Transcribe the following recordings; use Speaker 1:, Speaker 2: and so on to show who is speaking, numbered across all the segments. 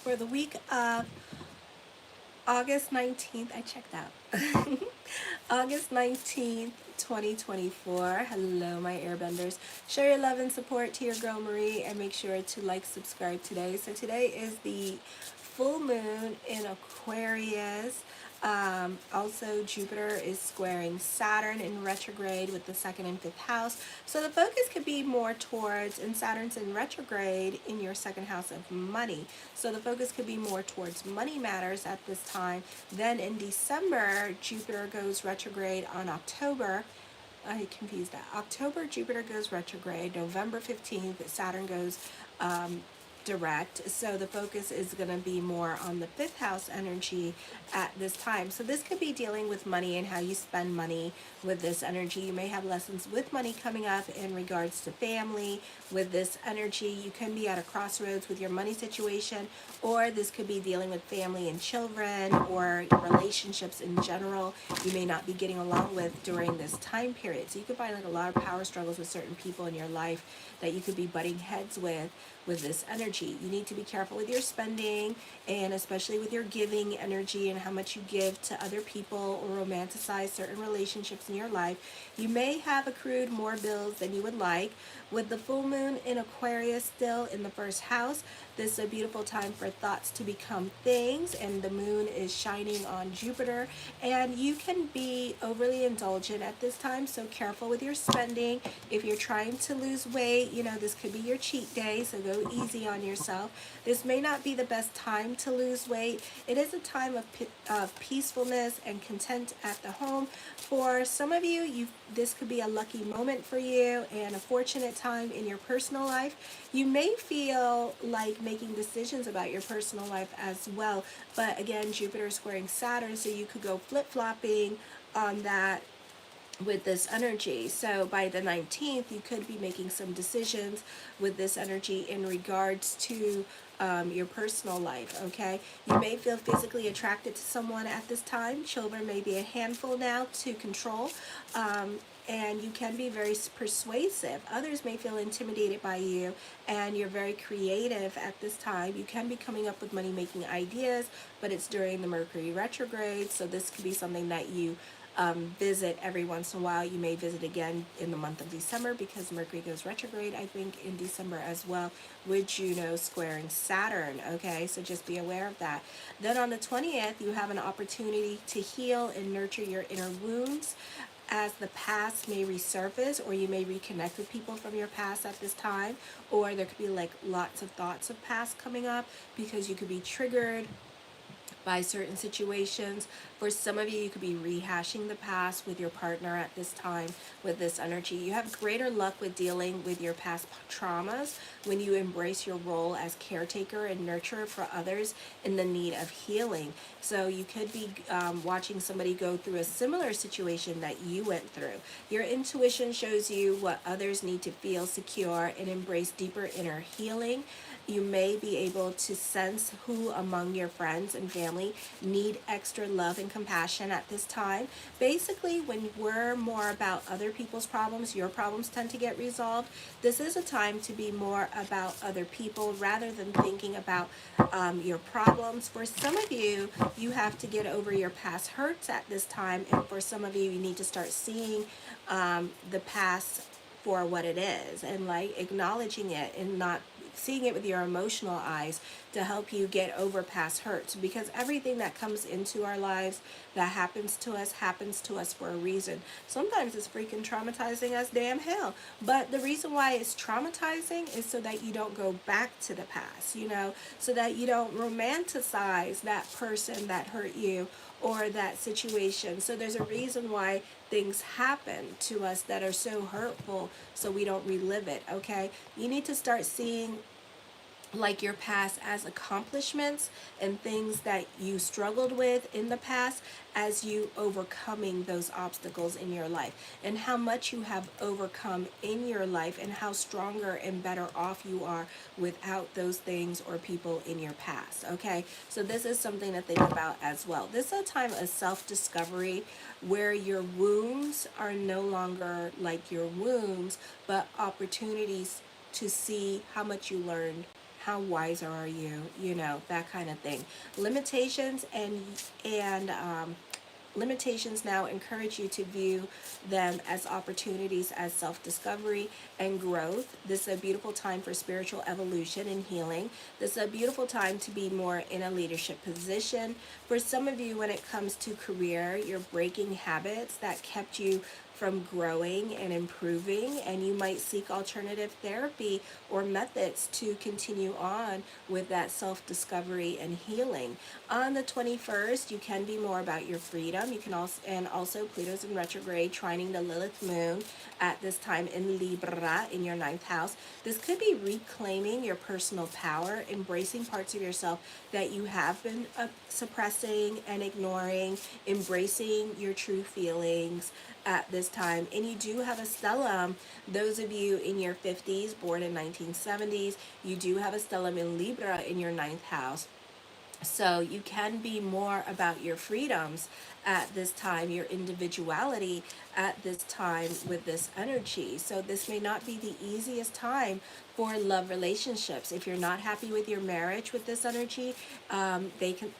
Speaker 1: for the week of August 19th. I checked out. August 19th, 2024. Hello, my airbenders. Show your love and support to your girl Marie and make sure to like, subscribe today. So, today is the full moon in Aquarius. Also, Jupiter is squaring Saturn in retrograde with the second and fifth house. So the focus could be more towards, and Saturn's in retrograde in your second house of money. So the focus could be more towards money matters at this time. Then in December, Jupiter goes retrograde on October. I confused that. October, Jupiter goes retrograde. November 15th, Saturn goes direct. So the focus is going to be more on the fifth house energy at this time. So this could be dealing with money and how you spend money with this energy. You may have lessons with money coming up in regards to family with this energy. You can be at a crossroads with your money situation, or this could be dealing with family and children or relationships in general you may not be getting along with during this time period. So you could find like a lot of power struggles with certain people in your life that you could be butting heads with this energy. You need to be careful with your spending, and especially with your giving energy and how much you give to other people or romanticize certain relationships in your life. You may have accrued more bills than you would like. With the full moon in Aquarius still in the first house, this is a beautiful time for thoughts to become things, and the moon is shining on Jupiter, and you can be overly indulgent at this time, so careful with your spending. If you're trying to lose weight, this could be your cheat day, so go easy on yourself. This may not be the best time to lose weight. It is a time of peacefulness and content at the home. For some of you, this could be a lucky moment for you and a fortunate time in your personal life. You may feel like making decisions about your personal life as well, but again, Jupiter is squaring Saturn, so you could go flip-flopping on that with this energy. So by the 19th, you could be making some decisions with this energy in regards to your personal life, okay? You may feel physically attracted to someone at this time. Children may be a handful now to control, and you can be very persuasive. Others may feel intimidated by you, and you're very creative at this time. You can be coming up with money-making ideas, but it's during the Mercury retrograde, so this could be something that you visit every once in a while. You may visit again in the month of December because Mercury goes retrograde, I think, in December as well, with Juno squaring Saturn, okay? So just be aware of that. Then on the 20th, you have an opportunity to heal and nurture your inner wounds, as the past may resurface, or you may reconnect with people from your past at this time, or there could be like lots of thoughts of past coming up because you could be triggered by certain situations. For some of you, you could be rehashing the past with your partner at this time with this energy. You have greater luck with dealing with your past traumas when you embrace your role as caretaker and nurturer for others in the need of healing. So you could be watching somebody go through a similar situation that you went through. Your intuition shows you what others need to feel secure and embrace deeper inner healing. You may be able to sense who among your friends and family need extra love and compassion at this time. Basically, when we're more about other people's problems, your problems tend to get resolved. This is a time to be more about other people rather than thinking about your problems. For some of you, you have to get over your past hurts at this time, and for some of you, you need to start seeing the past for what it is and like acknowledging it and not seeing it with your emotional eyes to help you get over past hurts, because everything that comes into our lives that happens to us for a reason. Sometimes it's freaking traumatizing as damn hell, but the reason why it's traumatizing is so that you don't go back to the past, so that you don't romanticize that person that hurt you or that situation. So there's a reason why things happen to us that are so hurtful, so we don't relive it, okay? You need to start seeing like your past as accomplishments and things that you struggled with in the past as you overcoming those obstacles in your life, and how much you have overcome in your life and how stronger and better off you are without those things or people in your past, okay? So this is something to think about as well. This is a time of self-discovery where your wounds are no longer like your wounds, but opportunities to see how much you learned, how wise are you, you know, that kind of thing. Limitations and limitations now encourage you to view them as opportunities as self-discovery and growth. This is a beautiful time for spiritual evolution and healing. This is a beautiful time to be more in a leadership position. For some of you, when it comes to career, you're breaking habits that kept you from growing and improving, and you might seek alternative therapy or methods to continue on with that self-discovery and healing. On the 21st, you can be more about your freedom. You can also Pluto's in retrograde, trining the Lilith moon at this time in Libra in your 9th house. This could be reclaiming your personal power, embracing parts of yourself that you have been suppressing and ignoring, embracing your true feelings at this time. And you do have a stellium. Those of you in your 50s, born in 1970s, you do have a stellium in Libra in your 9th house. So you can be more about your freedoms at this time, your individuality at this time with this energy. So this may not be the easiest time for love relationships. If you're not happy with your marriage with this energy,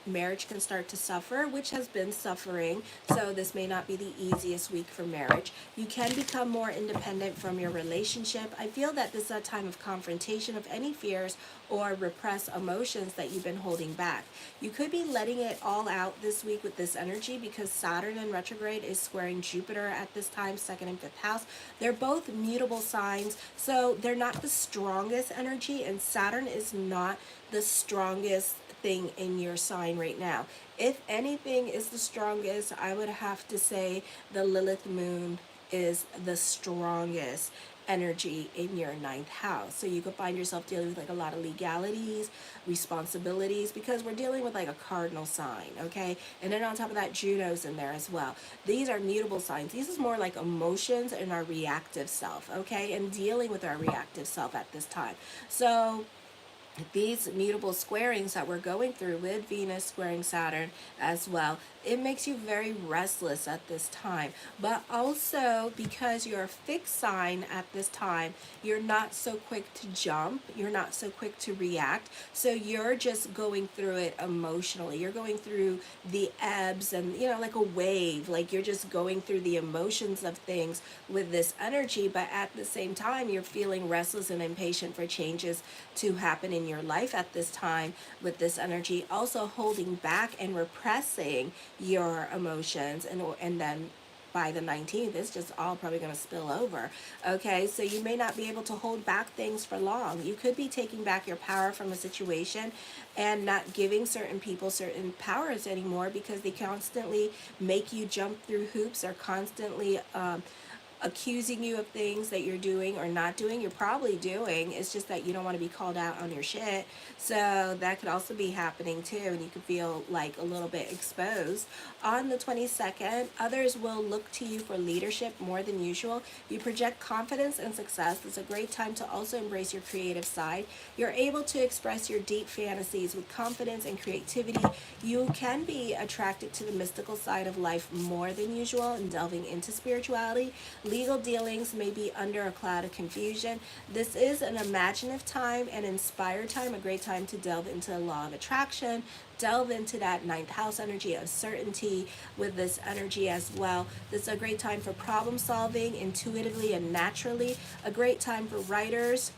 Speaker 1: marriage can start to suffer, which has been suffering. So this may not be the easiest week for marriage. You can become more independent from your relationship. I feel that this is a time of confrontation of any fears or repressed emotions that you've been holding back. You could be letting it all out this week with this energy because Saturn in retrograde is squaring Jupiter at this time, 2nd and 5th house. They're both mutable signs, so they're not the strongest energy, and Saturn is not the strongest thing in your sign right now. If anything is the strongest, I would have to say the Lilith moon is the strongest energy in your 9th house. So you could find yourself dealing with like a lot of legalities, responsibilities, because we're dealing with like a cardinal sign, okay? And then on top of that, Juno's in there as well. These are mutable signs. These is more like emotions and our reactive self, okay? And dealing with our reactive self at this time. So these mutable squarings that we're going through with Venus squaring Saturn as well, it makes you very restless at this time. But also because you're a fixed sign at this time, you're not so quick to jump, you're not so quick to react, so you're just going through it emotionally. You're going through the ebbs and, you know, like a wave, like you're just going through the emotions of things with this energy, but at the same time you're feeling restless and impatient for changes to happen in your life at this time with this energy, also holding back and repressing your emotions, and then by the 19th, it's just all probably going to spill over. Okay, so you may not be able to hold back things for long. You could be taking back your power from a situation and not giving certain people certain powers anymore because they constantly make you jump through hoops or constantly accusing you of things that you're doing or not doing. You're probably doing, it's just that you don't want to be called out on your shit. So that could also be happening too, and you could feel like a little bit exposed. On the 22nd, others will look to you for leadership more than usual. You project confidence and success. It's a great time to also embrace your creative side. You're able to express your deep fantasies with confidence and creativity. You can be attracted to the mystical side of life more than usual and delving into spirituality. Legal dealings may be under a cloud of confusion. This is an imaginative time, an inspired time, a great time to delve into the law of attraction, delve into that 9th house energy of certainty with this energy as well. This is a great time for problem solving intuitively and naturally, a great time for writers,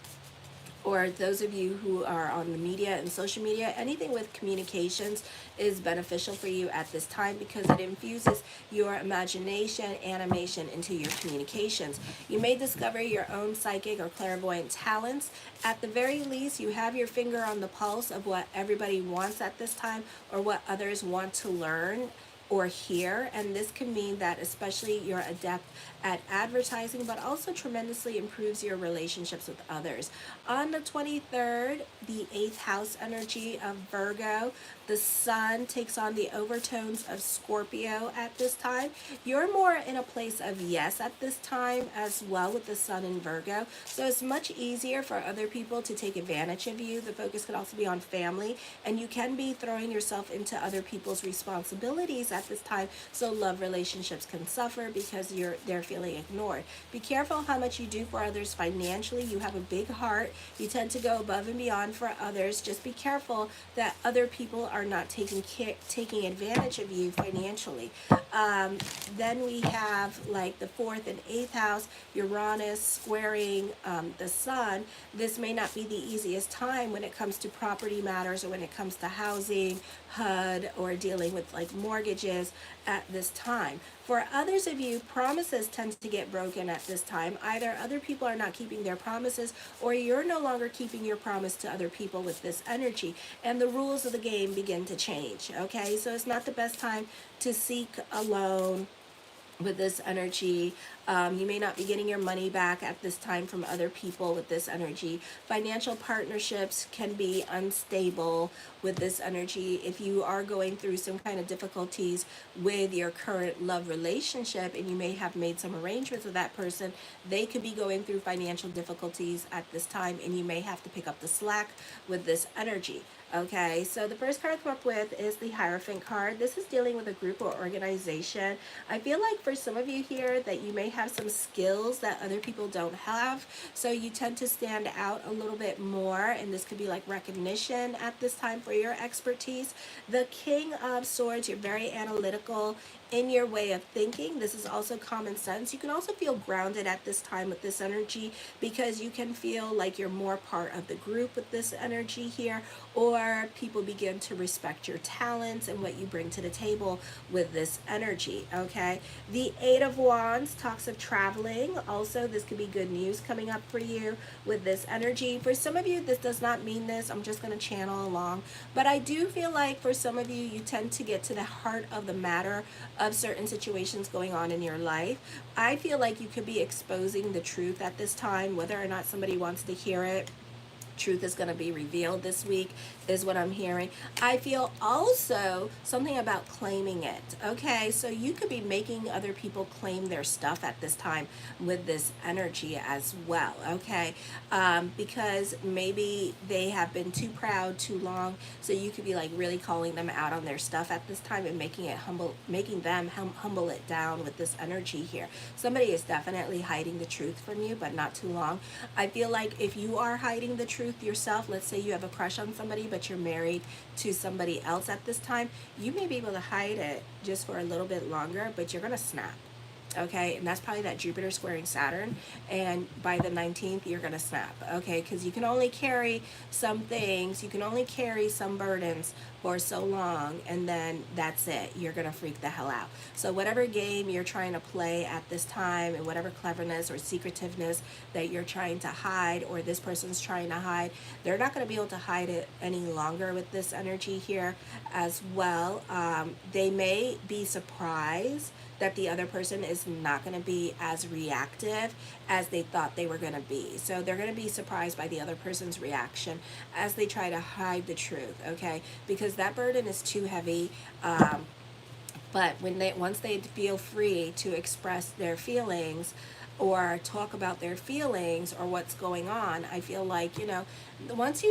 Speaker 1: or those of you who are on the media and social media. Anything with communications is beneficial for you at this time because it infuses your imagination, animation into your communications. You may discover your own psychic or clairvoyant talents. At the very least, you have your finger on the pulse of what everybody wants at this time or what others want to learn or hear, and this can mean that especially you're adept at advertising, but also tremendously improves your relationships with others. On the 23rd, the 8th house energy of Virgo, the sun takes on the overtones of Scorpio at this time. You're more in a place of yes at this time as well with the sun in Virgo, so it's much easier for other people to take advantage of you. The focus could also be on family, and you can be throwing yourself into other people's responsibilities at at this time, so love relationships can suffer because they're feeling ignored. Be careful how much you do for others financially. You have a big heart. You tend to go above and beyond for others. Just be careful that other people are not taking advantage of you financially. Then we have like the 4th and 8th house, Uranus squaring the sun. This may not be the easiest time when it comes to property matters or when it comes to housing, HUD, or dealing with like mortgages at this time. For others of you, promises tend to get broken at this time. Either other people are not keeping their promises or you're no longer keeping your promise to other people with this energy, and the rules of the game begin to change. Okay, so it's not the best time to seek a loan with this energy. You may not be getting your money back at this time from other people with this energy. Financial partnerships can be unstable with this energy. If you are going through some kind of difficulties with your current love relationship and you may have made some arrangements with that person, they could be going through financial difficulties at this time and you may have to pick up the slack with this energy. Okay, so the first card I come up with is the Hierophant card. This is dealing with a group or organization. I feel like for some of you here that you may have some skills that other people don't have, so you tend to stand out a little bit more, and this could be like recognition at this time for your expertise. The King of Swords, you're very analytical in your way of thinking. This is also common sense. You can also feel grounded at this time with this energy because you can feel like you're more part of the group with this energy here, or people begin to respect your talents and what you bring to the table with this energy. Okay, the 8 of Wands talks of traveling. Also, this could be good news coming up for you with this energy. For some of you, this does not mean this. I'm just going to channel along, but I do feel like for some of you, you tend to get to the heart of the matter of certain situations going on in your life. I feel like you could be exposing the truth at this time, whether or not somebody wants to hear it. Truth is going to be revealed this week is what I'm hearing. I feel also something about claiming it. Okay, so you could be making other people claim their stuff at this time with this energy as well. Okay, because maybe they have been too proud too long, so you could be like really calling them out on their stuff at this time and making them humble it down with this energy here. Somebody is definitely hiding the truth from you, but not too long. I feel like if you are hiding the truth yourself, let's say you have a crush on somebody but you're married to somebody else at this time, you may be able to hide it just for a little bit longer, but you're gonna snap. Okay, and that's probably that Jupiter squaring Saturn, and by the 19th you're gonna snap. Okay, because you can only carry some things, you can only carry some burdens for so long, and then that's it, you're gonna freak the hell out. So whatever game you're trying to play at this time, and whatever cleverness or secretiveness that you're trying to hide, or this person's trying to hide, they're not going to be able to hide it any longer with this energy here as well. They may be surprised that the other person is not going to be as reactive as they thought they were going to be. So they're going to be surprised by the other person's reaction as they try to hide the truth, okay? Because that burden is too heavy. But once they feel free to express their feelings or talk about their feelings or what's going on, I feel like, once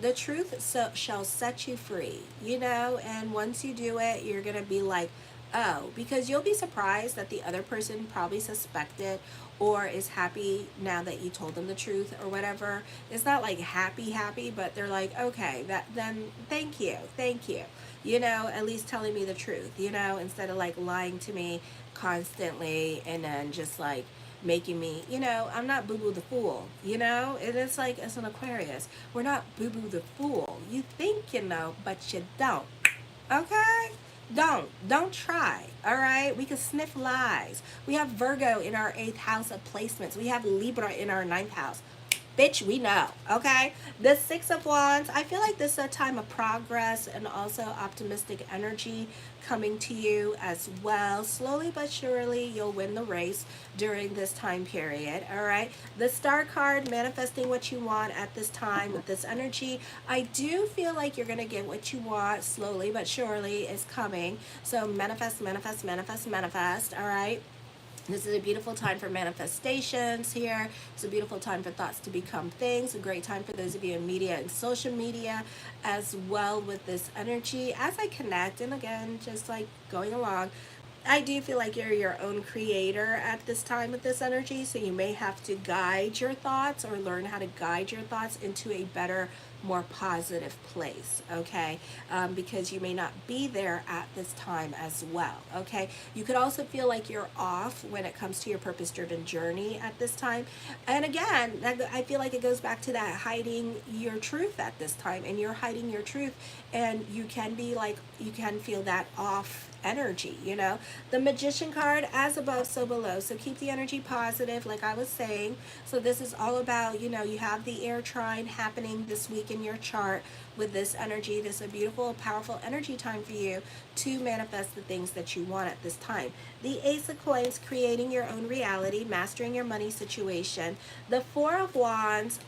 Speaker 1: the truth shall set you free, and once you do it, you're going to be like, oh, because you'll be surprised that the other person probably suspected or is happy now that you told them the truth or whatever. It's not like happy, but they're like, okay, then thank you, at least telling me the truth, instead of like lying to me constantly and then just like making me, I'm not Boo Boo the Fool, and it's like, as an Aquarius, we're not Boo Boo the Fool. You think you know, but you don't, okay? Don't try. All right, we can sniff lies. We have Virgo in our 8th house of placements. We have Libra in our 9th house. Bitch, we know. Okay, the 6 of Wands, I feel like this is a time of progress and also optimistic energy coming to you as well. Slowly but surely you'll win the race during this time period. All right, the Star card, manifesting what you want at this time with this energy. I do feel like you're gonna get what you want. Slowly but surely is coming, so manifest. All right, This is a beautiful time for manifestations here. It's a beautiful time for thoughts to become things. A great time for those of you in media and social media as well with this energy. As I connect, and again, just like going along, I do feel like you're your own creator at this time with this energy, so you may have to guide your thoughts or learn how to guide your thoughts into a better, more positive place, okay? Because you may not be there at this time as well, okay? You could also feel like you're off when it comes to your purpose-driven journey at this time. And again, I feel like it goes back to that hiding your truth at this time, and you're hiding your truth, and you can be like, you can feel that off energy, you know. The Magician card, as above so below, so keep the energy positive like I was saying. So this is all about, you know, you have the air trine happening this week in your chart with this energy. This is a beautiful, powerful energy time for you to manifest the things that you want at this time. The Ace of Coins, creating your own reality, mastering your money situation. The Four of Wands,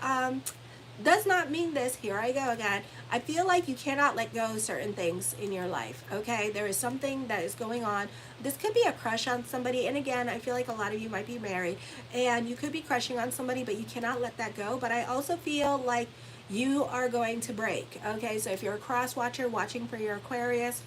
Speaker 1: does not mean this. Here I go again. I feel like you cannot let go of certain things in your life, okay? There is something that is going on. This could be a crush on somebody, and again, I feel like a lot of you might be married, and you could be crushing on somebody, but you cannot let that go. But I also feel like you are going to break, okay? So if you're a cross watcher watching for your Aquarius,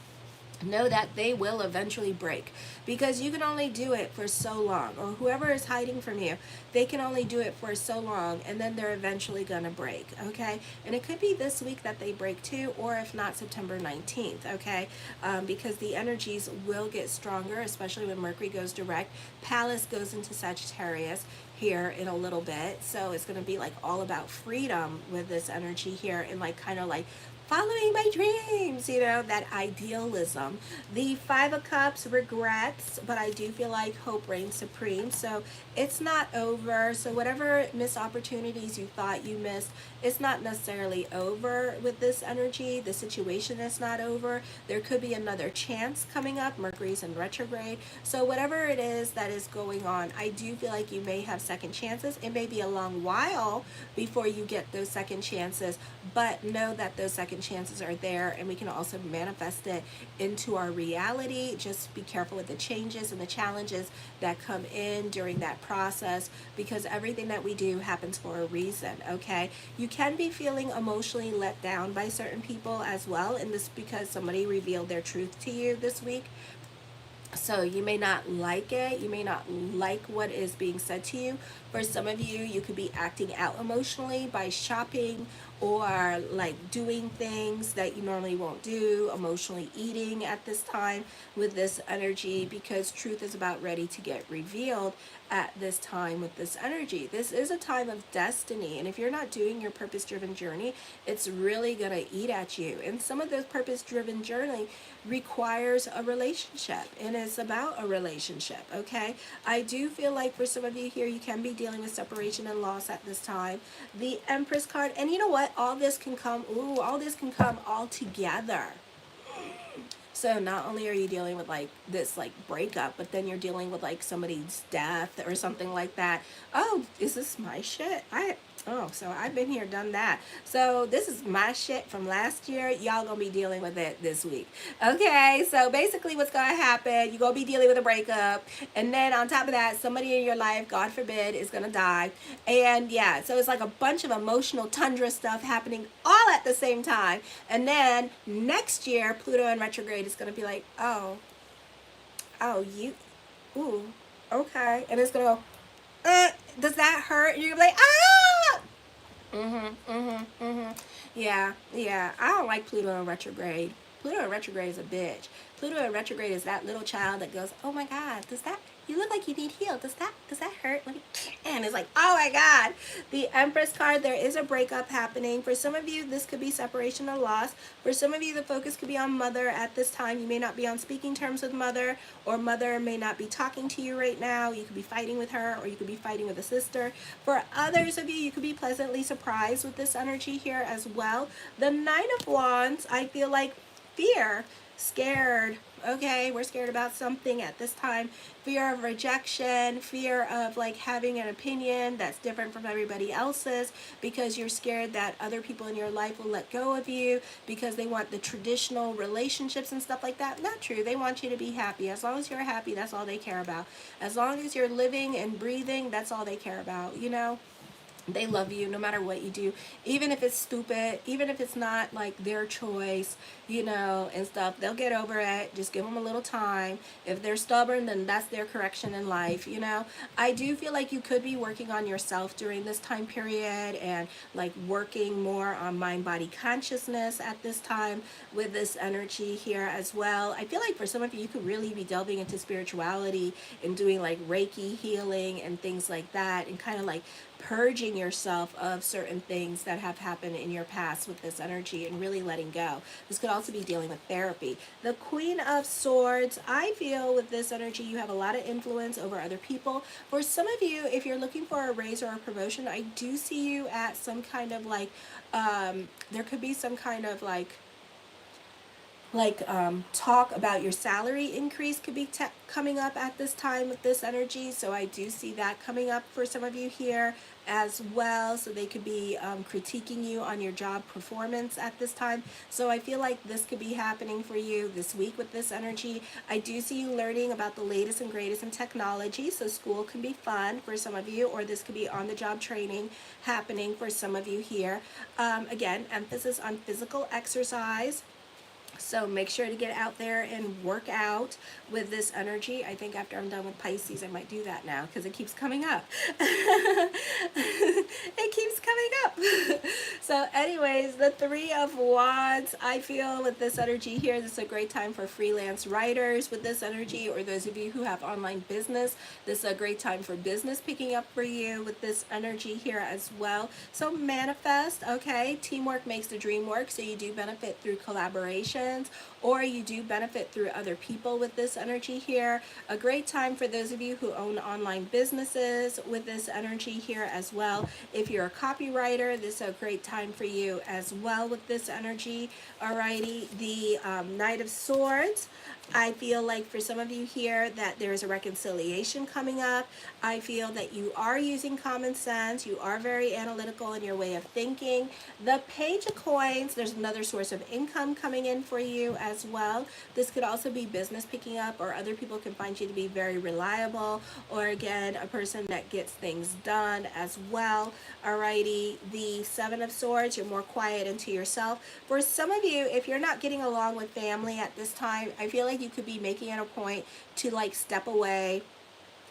Speaker 1: know that they will eventually break, because you can only do it for so long, or whoever is hiding from you, they can only do it for so long, and then they're eventually gonna break, okay? And it could be this week that they break too, or if not, September 19th, okay? Because the energies will get stronger, especially when Mercury goes direct. Pallas goes into Sagittarius here in a little bit, so it's going to be like all about freedom with this energy here, and like kind of like following my dreams, you know, that idealism. The Five of Cups, regrets, but I do feel like hope reigns supreme. So it's not over. So whatever missed opportunities you thought you missed, it's not necessarily over with this energy. The situation is not over. There could be another chance coming up. Mercury's in retrograde. So whatever it is that is going on, I do feel like you may have second chances. It may be a long while before you get those second chances, but know that those second chances are there, and we can also manifest it into our reality. Just be careful with the changes and the challenges that come in during that process, because everything that we do happens for a reason, okay? You can be feeling emotionally let down by certain people as well, and this is because somebody revealed their truth to you this week. So you may not like it. You may not like what is being said to you. For some of you, you could be acting out emotionally by shopping, or like doing things that you normally won't do, emotionally eating at this time with this energy, because truth is about ready to get revealed at this time with this energy. This is a time of destiny, and if you're not doing your purpose-driven journey, it's really going to eat at you. And some of those purpose-driven journey requires a relationship, and it's about a relationship, okay? I do feel like for some of you here, you can be dealing with separation and loss at this time. The Empress card, and you know what? All this can come, all this can come all together. So not only are you dealing with like this like breakup, but then you're dealing with like somebody's death or something like that. Oh, is this my shit? So I've been here, done that. So this is my shit from last year. Y'all gonna be dealing with it this week. Okay, so basically what's gonna happen, you're gonna be dealing with a breakup, and then on top of that, somebody in your life, God forbid, is gonna die. And yeah, so it's like a bunch of emotional tundra stuff happening all at the same time. And then next year, Pluto in retrograde is gonna be like, oh, okay. And it's gonna go, does that hurt? And you're gonna be like, ah! Yeah. I don't like Pluto in retrograde. Pluto in retrograde is a bitch. Pluto in retrograde is that little child that goes, oh my God, you look like you need healed. Does that hurt? And it's like, oh my God. The Empress card, there is a breakup happening. For some of you, this could be separation or loss. For some of you, the focus could be on mother at this time. You may not be on speaking terms with mother, or mother may not be talking to you right now. You could be fighting with her, or you could be fighting with a sister. For others of you, you could be pleasantly surprised with this energy here as well. The Nine of Wands, I feel like fear, scared. Okay, we're scared about something at this time. Fear of rejection, fear of like having an opinion that's different from everybody else's, because you're scared that other people in your life will let go of you because they want the traditional relationships and stuff like that. Not true. They want you to be happy. As long as you're happy, that's all they care about. As long as you're living and breathing, that's all they care about, you know? They love you no matter what you do, even if it's stupid, even if it's not like their choice, you know, and stuff. They'll get over it. Just give them a little time. If they're stubborn, then that's their correction in life, you know. I do feel like you could be working on yourself during this time period, and like working more on mind body consciousness at this time with this energy here as well. I feel like for some of you, you could really be delving into spirituality and doing like Reiki healing and things like that, and kind of like purging yourself of certain things that have happened in your past with this energy and really letting go. This could also be dealing with therapy. The Queen of Swords, I feel with this energy, you have a lot of influence over other people. For some of you, if you're looking for a raise or a promotion, I do see you at some kind of like, there could be some kind of like talk about your salary increase could be coming up at this time with this energy. So I do see that coming up for some of you here as well. So they could be critiquing you on your job performance at this time. So I feel like this could be happening for you this week with this energy. I do see you learning about the latest and greatest in technology. So school can be fun for some of you, or this could be on the job training happening for some of you here. Again, emphasis on physical exercise. So make sure to get out there and work out with this energy. I think after I'm done with Pisces, I might do that now because it keeps coming up. It keeps coming up. So anyways, the Three of Wands, I feel with this energy here, this is a great time for freelance writers with this energy, or those of you who have online business. This is a great time for business picking up for you with this energy here as well. So manifest, okay? Teamwork makes the dream work, so you do benefit through collaboration, or you do benefit through other people with this energy here. A great time for those of you who own online businesses with this energy here as well. If you're a copywriter, this is a great time for you as well with this energy. Alrighty, the Knight of Swords. I feel like for some of you here that there's a reconciliation coming up. I feel that you are using common sense. You are very analytical in your way of thinking. The Page of Coins, there's another source of income coming in for you as well. This could also be business picking up, or other people can find you to be very reliable, or again, a person that gets things done as well. Alrighty, the Seven of Swords, you're more quiet into yourself. For some of you, if you're not getting along with family at this time, I feel like you could be making it a point to like step away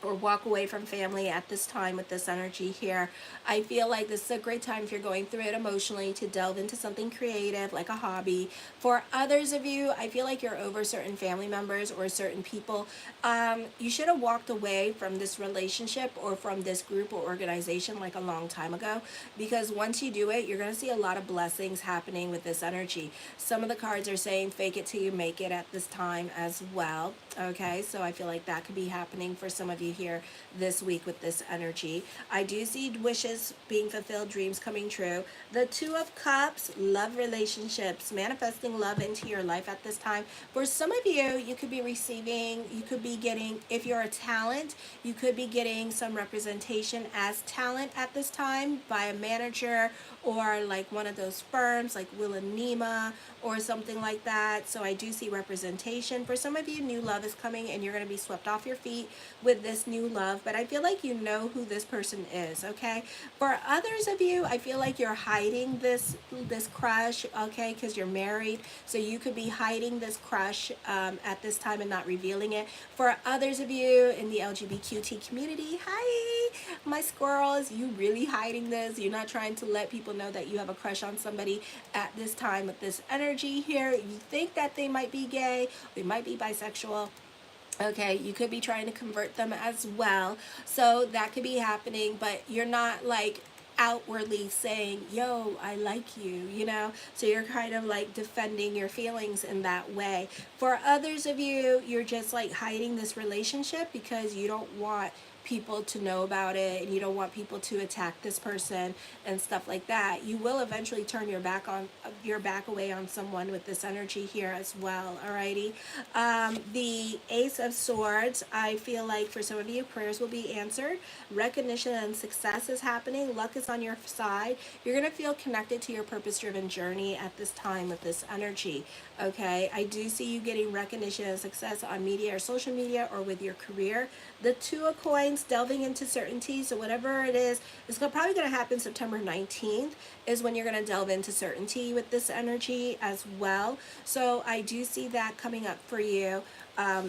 Speaker 1: or walk away from family at this time with this energy here. I feel like this is a great time if you're going through it emotionally to delve into something creative like a hobby. For others of you, I feel like you're over certain family members or certain people. You should have walked away from this relationship or from this group or organization like a long time ago, because once you do it, you're going to see a lot of blessings happening with this energy. Some of the cards are saying fake it till you make it at this time as well. Okay, so I feel like that could be happening for some of you here this week with this energy. I do see wishes being fulfilled, dreams coming true. The Two of Cups, love relationships, manifesting love into your life at this time. For some of you, you could be receiving, you could be getting, if you're a talent, you could be getting some representation as talent at this time by a manager or like one of those firms like Will and Nima or something like that. So I do see representation. For some of you, new love is coming and you're going to be swept off your feet with this new love, but I feel like you know who this person is, okay? For others of you, I feel like you're hiding this crush, okay, because you're married, so you could be hiding this crush at this time and not revealing it. For others of you in the LGBTQ community, hi, my squirrels, you really hiding this. You're not trying to let people know that you have a crush on somebody at this time with this energy here. You think that they might be gay, they might be bisexual. Okay, you could be trying to convert them as well. So that could be happening, but you're not like outwardly saying, yo, I like you, you know? So you're kind of like defending your feelings in that way. For others of you, you're just like hiding this relationship because you don't want people to know about it, and you don't want people to attack this person and stuff like that, you will eventually turn your back away on someone with this energy here as well. Alrighty. The Ace of Swords, I feel like for some of you, prayers will be answered. Recognition and success is happening. Luck is on your side. You're going to feel connected to your purpose-driven journey at this time with this energy. Okay, I do see you getting recognition and success on media or social media or with your career. The Two of Coins, delving into certainty. So whatever it is, it's probably going to happen September 19th is when you're going to delve into certainty with this energy as well. So I do see that coming up for you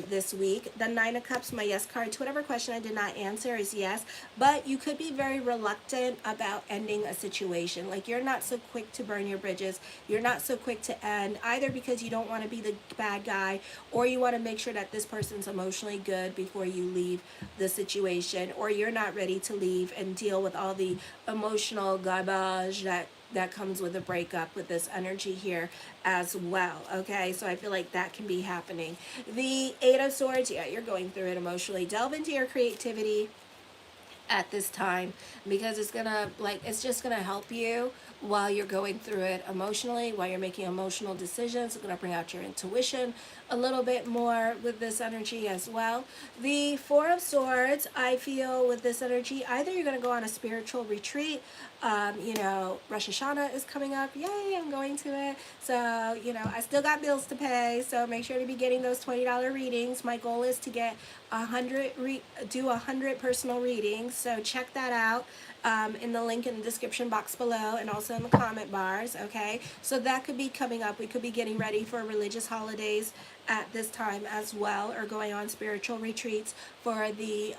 Speaker 1: this week. The Nine of Cups, my yes card to whatever question I did not answer is yes, but you could be very reluctant about ending a situation. Like, you're not so quick to burn your bridges. You're not so quick to end, either because you don't want to be the bad guy, or you want to make sure that this person's emotionally good before you leave the situation, or you're not ready to leave and deal with all the emotional garbage that comes with a breakup with this energy here as well. Okay, so I feel like that can be happening. The Eight of Swords, yeah, you're going through it emotionally. Delve into your creativity at this time, because it's just gonna help you while you're going through it emotionally, while you're making emotional decisions. It's gonna bring out your intuition a little bit more with this energy as well. The Four of Swords, I feel with this energy, either you're gonna go on a spiritual retreat. Rosh Hashanah is coming up. Yay, I'm going to it. So, I still got bills to pay. So make sure to be getting those $20 readings. My goal is to get 100 personal readings. So check that out in the link in the description box below, and also in the comment bars. Okay, so that could be coming up. We could be getting ready for religious holidays at this time as well, or going on spiritual retreats for the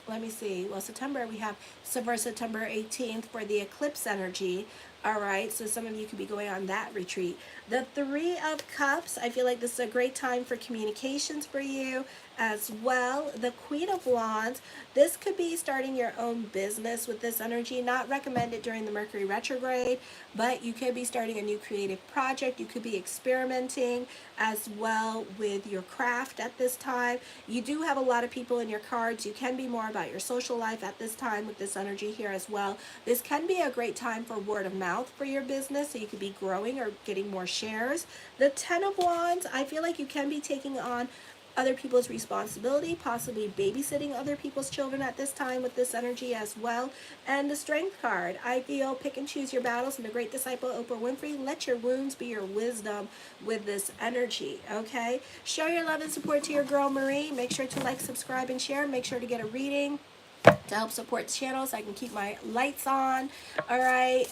Speaker 1: let me see, well, September, we have for September 18th for the eclipse energy. All right, so some of you could be going on that retreat. The Three of Cups, I feel like this is a great time for communications for you as well. The Queen of Wands, this could be starting your own business with this energy. Not recommended during the Mercury retrograde, but you could be starting a new creative project. You could be experimenting as well with your craft at this time. You do have a lot of people in your cards. You can be more about your social life at this time with this energy here as well. This can be a great time for word of mouth for your business, so you could be growing or getting more shares. The Ten of Wands, I feel like you can be taking on other people's responsibility, possibly babysitting other people's children at this time with this energy as well. And the Strength card, I feel pick and choose your battles. And the great disciple Oprah Winfrey, let your wounds be your wisdom with this energy. Okay, show your love and support to your girl Marie. Make sure to like, subscribe, and share. Make sure to get a reading to help support the channel so I can keep my lights on. All right,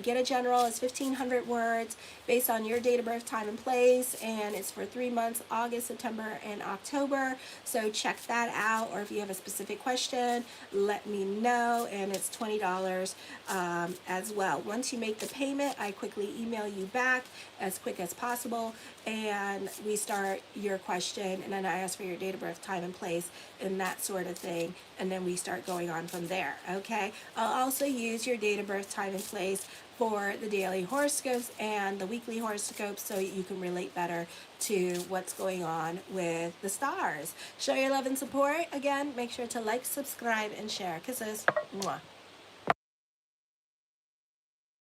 Speaker 1: get a general. It's 1,500 words based on your date of birth, time, and place, and it's for 3 months, August, September, and October. So check that out, or if you have a specific question, let me know, and it's $20 as well. Once you make the payment, I quickly email you back as quick as possible, and we start your question, and then I ask for your date of birth, time, and place, and that sort of thing, and then we start going on from there. Okay, I'll also use your date of birth, time, and place for the daily horoscopes and the weekly horoscopes, so you can relate better to what's going on with the stars. Show your love and support. Again, make sure to like, subscribe, and share. Kisses. Mwah.